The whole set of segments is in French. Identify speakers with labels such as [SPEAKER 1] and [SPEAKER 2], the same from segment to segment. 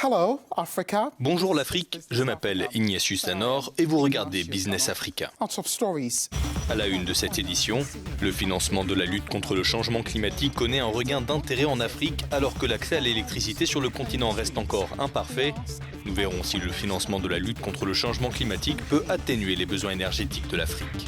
[SPEAKER 1] Hello, Africa.
[SPEAKER 2] Bonjour l'Afrique, je m'appelle Ignatius Tanor et vous regardez Business Africa.
[SPEAKER 1] Top stories.
[SPEAKER 2] À la une de cette édition, le financement de la lutte contre le changement climatique connaît un regain d'intérêt en Afrique alors que l'accès à l'électricité sur le continent reste encore imparfait. Nous verrons si le financement de la lutte contre le changement climatique peut atténuer les besoins énergétiques de l'Afrique.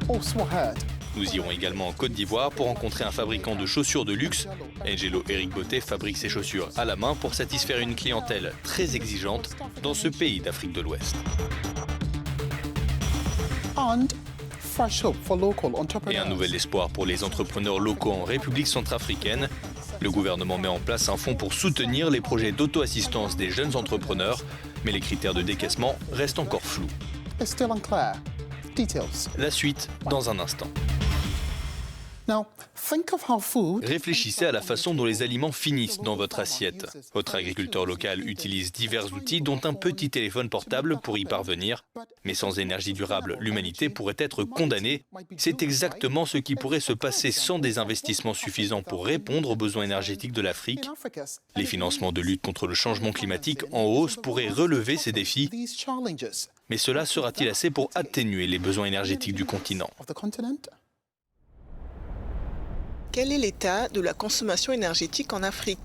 [SPEAKER 1] Also heard.
[SPEAKER 2] Nous irons également en Côte d'Ivoire pour rencontrer un fabricant de chaussures de luxe. Angelo Eric Boté fabrique ses chaussures à la main pour satisfaire une clientèle très exigeante dans ce pays d'Afrique de l'Ouest.
[SPEAKER 1] And fresh hope for local
[SPEAKER 2] Et
[SPEAKER 1] entrepreneurs.
[SPEAKER 2] un nouvel espoir pour les entrepreneurs locaux en République centrafricaine. Le gouvernement met en place un fonds pour soutenir les projets d'auto-assistance des jeunes entrepreneurs, mais les critères de décaissement restent encore flous.
[SPEAKER 1] It's still unclear. Details.
[SPEAKER 2] La suite dans un instant.
[SPEAKER 1] Now, think of how food.
[SPEAKER 2] Réfléchissez à la façon dont les aliments finissent dans votre assiette. Votre agriculteur local utilise divers outils dont un petit téléphone portable pour y parvenir. Mais sans énergie durable, l'humanité pourrait être condamnée. C'est exactement ce qui pourrait se passer sans des investissements suffisants pour répondre aux besoins énergétiques de l'Afrique. Les financements de lutte contre le changement climatique en hausse pourraient relever ces défis.
[SPEAKER 1] These challenges
[SPEAKER 2] Mais cela sera-t-il assez pour atténuer les besoins énergétiques du continent ?
[SPEAKER 1] of the continent.
[SPEAKER 3] Quel est l'état de la consommation énergétique en Afrique ?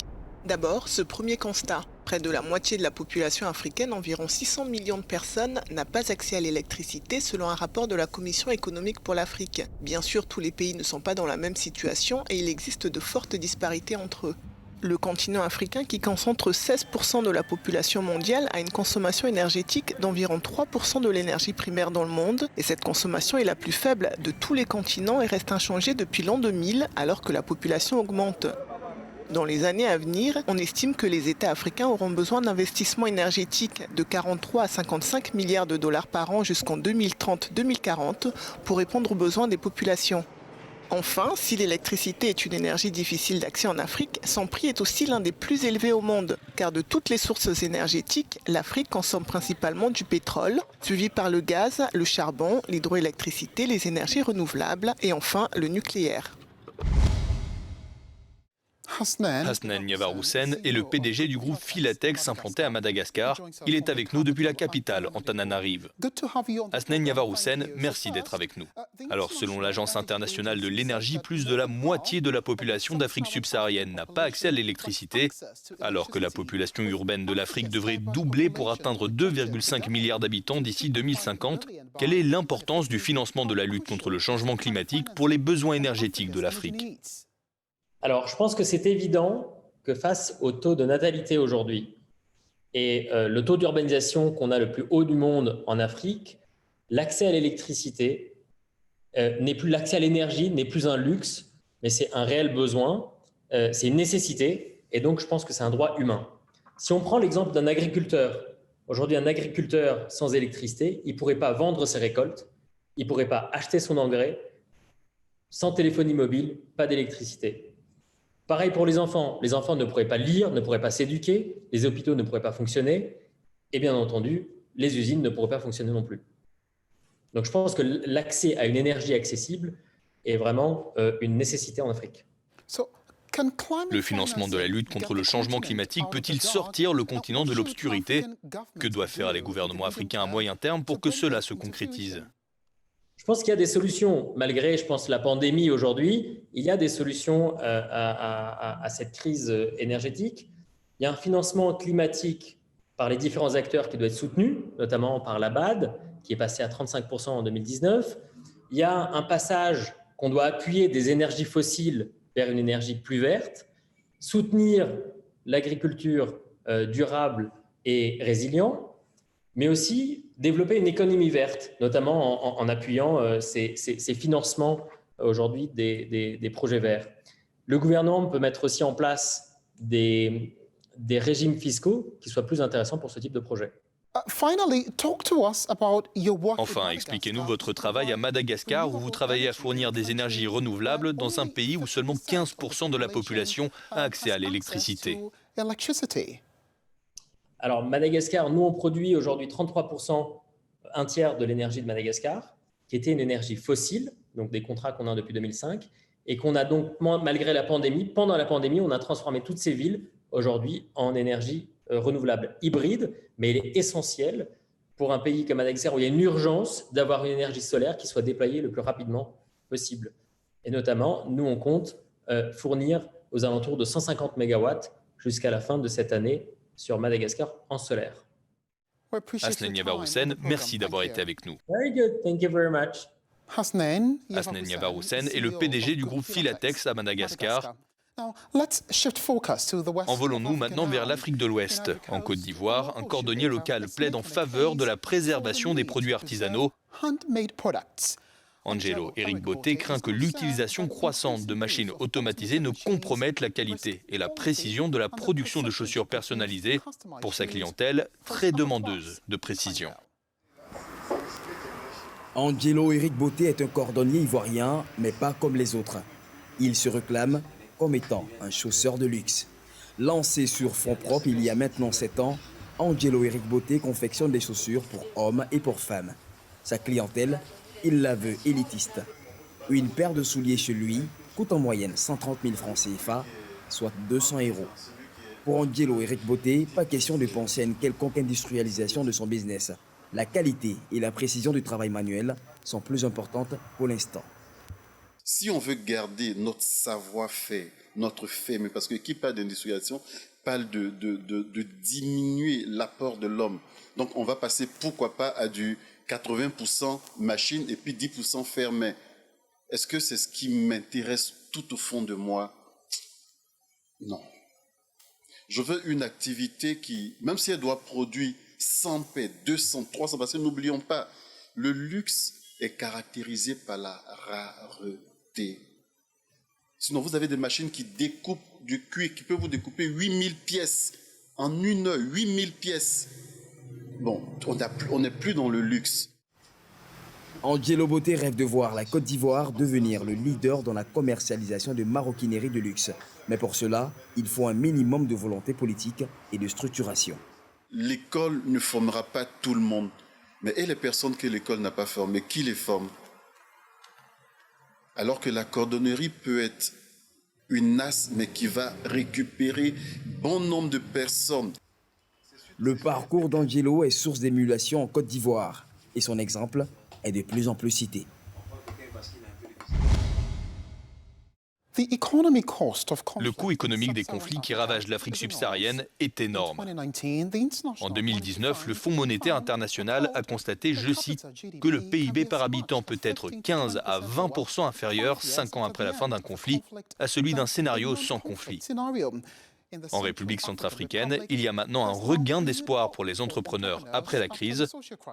[SPEAKER 3] D'abord, ce premier constat. Près de la moitié de la population africaine, environ 600 millions de personnes, n'a pas accès à l'électricité selon un rapport de la Commission économique pour l'Afrique. Bien sûr, tous les pays ne sont pas dans la même situation et il existe de fortes disparités entre eux. Le continent africain, qui concentre 16% de la population mondiale, a une consommation énergétique d'environ 3% de l'énergie primaire dans le monde. Et cette consommation est la plus faible de tous les continents et reste inchangée depuis l'an 2000, alors que la population augmente. Dans les années à venir, on estime que les États africains auront besoin d'investissements énergétiques de 43 à 55 milliards de dollars par an jusqu'en 2030-2040 pour répondre aux besoins des populations. Enfin, si l'électricité est une énergie difficile d'accès en Afrique, son prix est aussi l'un des plus élevés au monde. Car de toutes les sources énergétiques, l'Afrique consomme principalement du pétrole, suivi par le gaz, le charbon, l'hydroélectricité, les énergies renouvelables et enfin le nucléaire.
[SPEAKER 2] Hasnan Yavaroussen est le PDG du groupe Philatex implanté à Madagascar. Il est avec nous depuis la capitale, Antananarive. Hasnan Yavaroussen, merci d'être avec nous. Alors, selon l'Agence internationale de l'énergie, plus de la moitié de la population d'Afrique subsaharienne n'a pas accès à l'électricité, alors que la population urbaine de l'Afrique devrait doubler pour atteindre 2,5 milliards d'habitants d'ici 2050. Quelle est l'importance du financement de la lutte contre le changement climatique pour les besoins énergétiques de l'Afrique ?
[SPEAKER 4] Alors, je pense que c'est évident que face au taux de natalité aujourd'hui et le taux d'urbanisation qu'on a le plus haut du monde en Afrique, l'accès à l'électricité l'accès à l'énergie n'est plus un luxe, mais c'est un réel besoin, c'est une nécessité, et donc je pense que c'est un droit humain. Si on prend l'exemple d'un agriculteur, aujourd'hui un agriculteur sans électricité, il ne pourrait pas vendre ses récoltes, il ne pourrait pas acheter son engrais, sans téléphonie mobile, pas d'électricité. Pareil pour les enfants ne pourraient pas lire, ne pourraient pas s'éduquer, les hôpitaux ne pourraient pas fonctionner, et bien entendu, les usines ne pourraient pas fonctionner non plus. Donc je pense que l'accès à une énergie accessible est vraiment une nécessité en Afrique.
[SPEAKER 2] Le financement de la lutte contre le changement climatique peut-il sortir le continent de l'obscurité ? Que doivent faire les gouvernements africains à moyen terme pour que cela se concrétise ?
[SPEAKER 4] Je pense qu'il y a des solutions, malgré, je pense, la pandémie aujourd'hui, il y a des solutions à cette crise énergétique. Il y a un financement climatique par les différents acteurs qui doit être soutenu, notamment par la BAD, qui est passé à 35% en 2019. Il y a un passage qu'on doit appuyer des énergies fossiles vers une énergie plus verte, soutenir l'agriculture durable et résilient, mais aussi développer une économie verte, notamment en appuyant ces financements aujourd'hui des projets verts. Le gouvernement peut mettre aussi en place des régimes fiscaux qui soient plus intéressants pour ce type de projet.
[SPEAKER 2] Enfin, expliquez-nous votre travail à Madagascar où vous travaillez à fournir des énergies renouvelables dans un pays où seulement 15% de la population a accès à l'électricité.
[SPEAKER 4] Alors, Madagascar, nous, on produit aujourd'hui 33%, un tiers de l'énergie de Madagascar, qui était une énergie fossile, donc des contrats qu'on a depuis 2005, et qu'on a donc, malgré la pandémie, pendant la pandémie, on a transformé toutes ces villes aujourd'hui en énergie renouvelable hybride, mais il est essentiel pour un pays comme Madagascar où il y a une urgence d'avoir une énergie solaire qui soit déployée le plus rapidement possible. Et notamment, nous, on compte fournir aux alentours de 150 mégawatts jusqu'à la fin de cette année sur Madagascar en solaire.
[SPEAKER 2] Hasnain Yavaroussen, merci d'avoir été avec nous.
[SPEAKER 4] Very good, thank you very much.
[SPEAKER 2] Hasnain Yavaroussen est le PDG du groupe Philatex à Madagascar. Envolons-nous maintenant vers l'Afrique de l'Ouest. En Côte d'Ivoire, un cordonnier local plaide en faveur de la préservation des produits artisanaux. Angelo Eric Beauté craint que l'utilisation croissante de machines automatisées ne compromette la qualité et la précision de la production de chaussures personnalisées pour sa clientèle très demandeuse de précision.
[SPEAKER 5] Angelo Eric Beauté est un cordonnier ivoirien, mais pas comme les autres. Il se réclame comme étant un chausseur de luxe. Lancé sur fonds propres il y a maintenant 7 ans, Angelo Eric Beauté confectionne des chaussures pour hommes et pour femmes. Sa clientèle, il la veut élitiste. Une paire de souliers chez lui coûte en moyenne 130 000 francs CFA, soit 200 €. Pour Angelo Eric Beauté, pas question de penser à une quelconque industrialisation de son business. La qualité et la précision du travail manuel sont plus importantes pour l'instant.
[SPEAKER 6] Si on veut garder notre savoir-faire, notre fait, mais parce que qui parle d'industrialisation parle de diminuer l'apport de l'homme. Donc on va passer pourquoi pas à du 80% machine et puis 10% faire main. Est-ce que c'est ce qui m'intéresse tout au fond de moi? Non. Je veux une activité qui, même si elle doit produire 100 paires, 200, 300, parce que n'oublions pas, le luxe est caractérisé par la rareté. Sinon, vous avez des machines qui découpent du cuir, qui peuvent vous découper 8000 pièces en une heure, 8000 pièces. Bon, on n'est plus dans le luxe.
[SPEAKER 5] Angelo Beauté rêve de voir la Côte d'Ivoire devenir le leader dans la commercialisation de maroquinerie de luxe. Mais pour cela, il faut un minimum de volonté politique et de structuration.
[SPEAKER 6] L'école ne formera pas tout le monde. Mais et les personnes que l'école n'a pas formées, qui les forme? Alors que la cordonnerie peut être une nasse, mais qui va récupérer bon nombre de personnes.
[SPEAKER 5] Le parcours d'Angelo est source d'émulation en Côte d'Ivoire et son exemple est de plus en plus cité.
[SPEAKER 2] Le coût économique des conflits qui ravagent l'Afrique subsaharienne est énorme. En 2019, le Fonds monétaire international a constaté, je cite, que le PIB par habitant peut être 15 à 20% inférieur 5 ans après la fin d'un conflit à celui d'un scénario sans conflit. En République centrafricaine, il y a maintenant un regain d'espoir pour les entrepreneurs après la crise.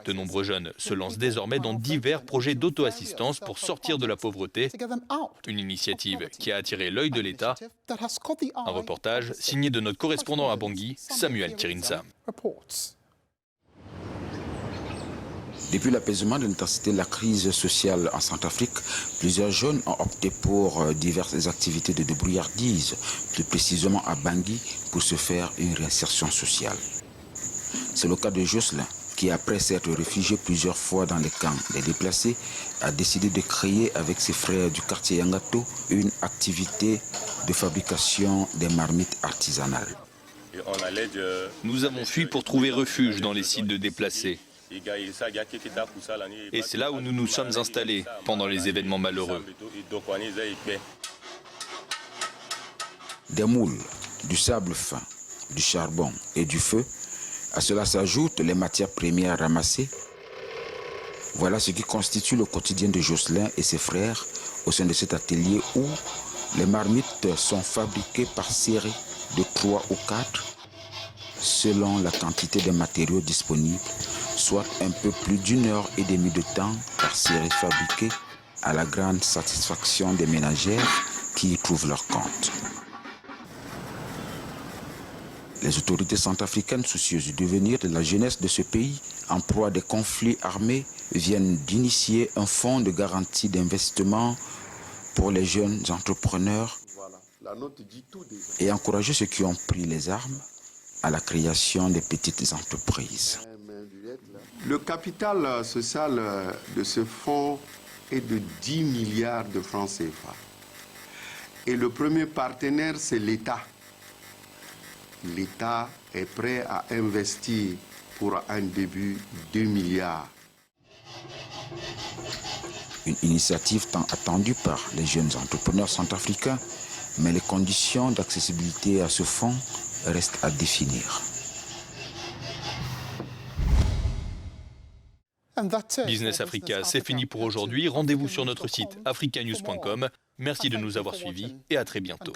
[SPEAKER 2] De nombreux jeunes se lancent désormais dans divers projets d'auto-assistance pour sortir de la pauvreté. Une initiative qui a attiré l'œil de l'État. Un reportage signé de notre correspondant à Bangui, Samuel Tirinsa.
[SPEAKER 7] Depuis l'apaisement de l'intensité de la crise sociale en Centrafrique, plusieurs jeunes ont opté pour diverses activités de débrouillardise, plus précisément à Bangui, pour se faire une réinsertion sociale. C'est le cas de Jocelyn, qui après s'être réfugié plusieurs fois dans les camps des déplacés, a décidé de créer avec ses frères du quartier Yangato une activité de fabrication des marmites artisanales.
[SPEAKER 2] Nous avons fui pour trouver refuge dans les sites de déplacés. Et c'est là où nous nous sommes installés pendant les événements malheureux.
[SPEAKER 7] Des moules, du sable fin, du charbon et du feu. À cela s'ajoutent les matières premières ramassées. Voilà ce qui constitue le quotidien de Jocelyn et ses frères au sein de cet atelier où les marmites sont fabriquées par série de 3 ou 4 selon la quantité de matériaux disponibles, soit un peu plus d'1 heure et demie de temps par série fabriquée, à la grande satisfaction des ménagères qui y trouvent leur compte. Les autorités centrafricaines, soucieuses du devenir de la jeunesse de ce pays, en proie à des conflits armés, viennent d'initier un fonds de garantie d'investissement pour les jeunes entrepreneurs et encourager ceux qui ont pris les armes à la création des petites entreprises.
[SPEAKER 8] Le capital social de ce fonds est de 10 milliards de francs CFA. Et le premier partenaire, c'est l'État. L'État est prêt à investir pour un début 2 milliards.
[SPEAKER 7] Une initiative tant attendue par les jeunes entrepreneurs centrafricains, mais les conditions d'accessibilité à ce fonds restent à définir.
[SPEAKER 2] Business Africa, c'est fini pour aujourd'hui. Rendez-vous sur notre site africanews.com. Merci de nous avoir suivis et à très bientôt.